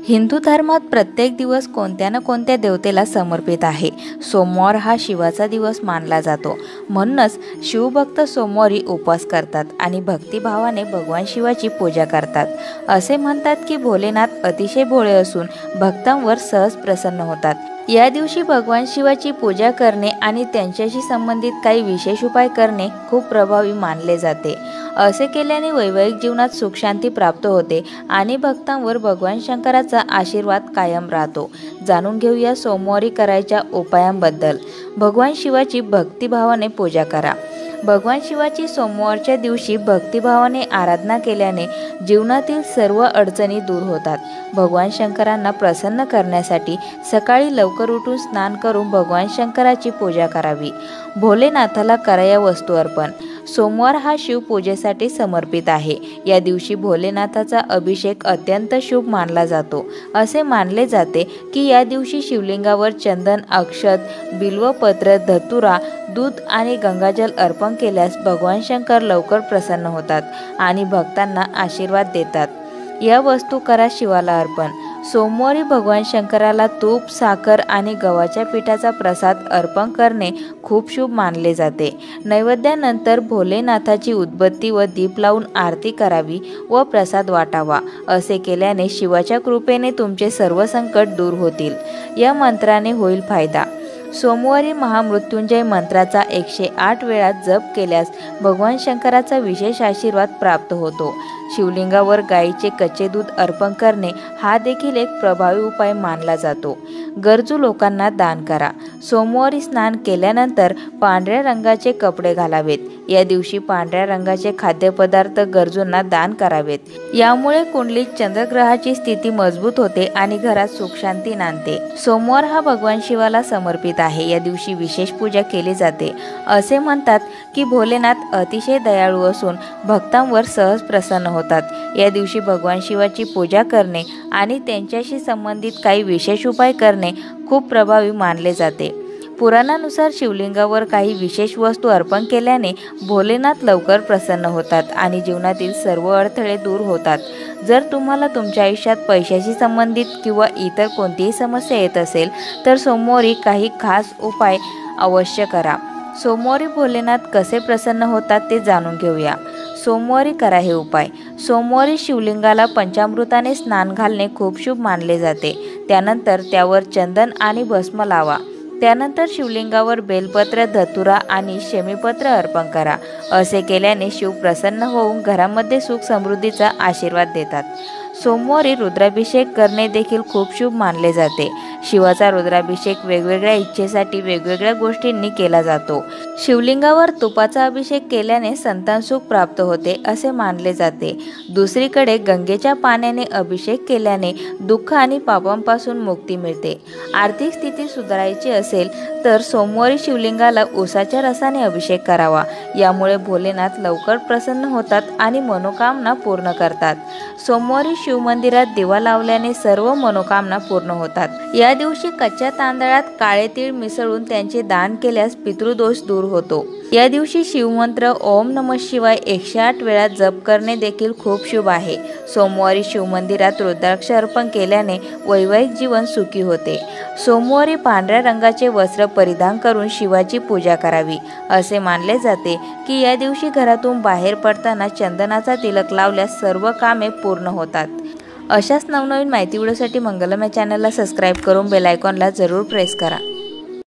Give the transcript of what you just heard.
हिंदू धर्मात प्रत्येक दिवस कोणत्या ना कोणत्या देवतेला समर्पित आहे। सोमवार हा शिवाचा दिवस मानला जातो, म्हणूनच शिवभक्त सोमवारी उपवास करतात आणि भक्तिभावाने भगवान शिवाची पूजा करतात। असे म्हणतात की भोलेनाथ अतिशय भोळे असून भक्तांवर सहज प्रसन्न होतात। या दिवशी भगवान शिवाची पूजा करणे आणि त्यांच्याशी संबंधित काही विशेष उपाय करणे खूप प्रभावी मानले जाते। असे केल्याने वैवाहिक जीवनात सुखशांती प्राप्त होते आणि भक्तांवर भगवान शंकराचा आशीर्वाद कायम राहतो। जाणून घेऊया सोमवारी करायच्या उपायांबद्दल। भगवान शिवाची भक्तिभावाने पूजा करा। भगवान शिवाची सोमवारच्या दिवशी भक्तिभावाने आराधना केल्याने जीवनातील सर्व अडचणी दूर होतात। भगवान शंकरांना प्रसन्न करण्यासाठी सकाळी लवकर उठून स्नान करून भगवान शंकराची पूजा करावी। भोलेनाथाला कराया वस्तू अर्पण। सोमवार हा शिवपूजेसाठी समर्पित आहे। या दिवशी भोलेनाथाचा अभिषेक अत्यंत शुभ मानला जातो। असे मानले जाते की या दिवशी शिवलिंगावर चंदन, अक्षत, बिल्वपत्र, धतुरा, दूध आणि गंगाजल अर्पण केल्यास भगवान शंकर लवकर प्रसन्न होतात आणि भक्तांना आशीर्वाद देतात। या वस्तू करा शिवाला अर्पण। सोमवारी भगवान शंकराला तूप, साखर आणि गव्हाच्या पिठाचा प्रसाद अर्पण करणे खूप शुभ मानले जाते। नैवेद्यानंतर भोलेनाथाची उदबत्ती व दीप लावून आरती करावी व प्रसाद वाटावा। असे केल्याने शिवाच्या कृपेने तुमचे सर्व संकट दूर होतील। या मंत्राने होईल फायदा। सोमवारी महामृत्युंजय मंत्राचा 108 वेळा जप केल्यास भगवान शंकराचा विशेष आशीर्वाद प्राप्त होतो। शिवलिंगावर गायीचे कच्चे दूध अर्पण करणे हा देखील एक प्रभावी उपाय मानला जातो। गरजू लोकांना दान करा। सोमवारी स्नान केल्यानंतर पांढऱ्या रंगाचे कपडे घालावेत। या दिवशी पांढऱ्या रंगाचे खाद्यपदार्थ गरजूंना दान करावेत। यामुळे कुंडलीत चंद्रग्रहाची स्थिती मजबूत होते आणि घरात सुखशांती नांदते। सोमवार हा भगवान शिवाला समर्पित आहे। या दिवशी विशेष पूजा केली जाते। असे म्हणतात की भोलेनाथ अतिशय दयाळू असून भक्तांवर सहज प्रसन्न होतात। या दिवशी भगवान शिवाची पूजा करणे आणि त्यांच्याशी संबंधित काही विशेष उपाय करणे खूप प्रभावी मानले जाते। पुराणानुसार शिवलिंगावर काही विशेष वस्तू अर्पण केल्याने भोलेनाथ लवकर प्रसन्न होतात आणि जीवनातील सर्व अडथळे दूर होतात। जर तुम्हाला तुमच्या आयुष्यात पैशाशी संबंधित किंवा इतर कोणतीही समस्या येत असेल तर सोमवारी काही खास उपाय अवश्य करा। सोमवारी भोलेनाथ कसे प्रसन्न होतात ते जाणून घेऊया। सोमवारी करा हे उपाय। सोमवारी शिवलिंगाला पंचामृताने स्नान घालणे खूप शुभ मानले जाते। त्यानंतर त्यावर चंदन आणि भस्म लावा। त्यानंतर शिवलिंगावर बेलपत्र, धतुरा आणि शमीपत्र अर्पण करा। असे केल्याने शिव प्रसन्न होऊन घरामध्ये सुख समृद्धीचा आशीर्वाद देतात। सोमवारी रुद्राभिषेक करणे देखील खूप शुभ मानले जाते। शिवाचा रुद्राभिषेक वेगवेगळ्या इच्छेसाठी वेगवेगळ्या गोष्टींनी केला जातो। शिवलिंगावर तुपाचा अभिषेक केल्याने संतान सुख प्राप्त होते असे मानले जाते। दुसरीकडे गंगेच्या पाण्याने अभिषेक केल्याने दुःख आणि पापांपासून मुक्ती मिळते। आर्थिक स्थिती सुधारायची असेल तर सोमवारी शिवलिंगाला उसाच्या रसाने अभिषेक करावा। यामुळे भोलेनाथ लवकर प्रसन्न होतात आणि मनोकामना पूर्ण करतात। सोमवारी शिवमंदिरात दिवा लावल्याने सर्व मनोकामना पूर्ण होतात। या दिवशी कच्च्या तांदळात काळे तीळ मिसळून त्यांचे दान केल्यास पितृदोष दूर होतो। या दिवशी शिवमंत्र ओम नमः शिवाय 108 वेळा जप करणे देखील खूप शुभ आहे। सोमवारी शिवमंदिरात रुद्राक्ष अर्पण केल्याने वैवाहिक जीवन सुखी होते। सोमवारी पांढऱ्या रंगाचे वस्त्र परिधान करून शिवाची पूजा करावी। असे मानले जाते की या दिवशी घरातून बाहेर पडताना चंदनाचा तिलक लावल्यास सर्व कामे पूर्ण होतात। अशाच नवनवीन माहिती व्हिडिओसाठी मंगलम या चॅनलला सबस्क्राईब करून बेल आयकॉनला जरूर प्रेस करा।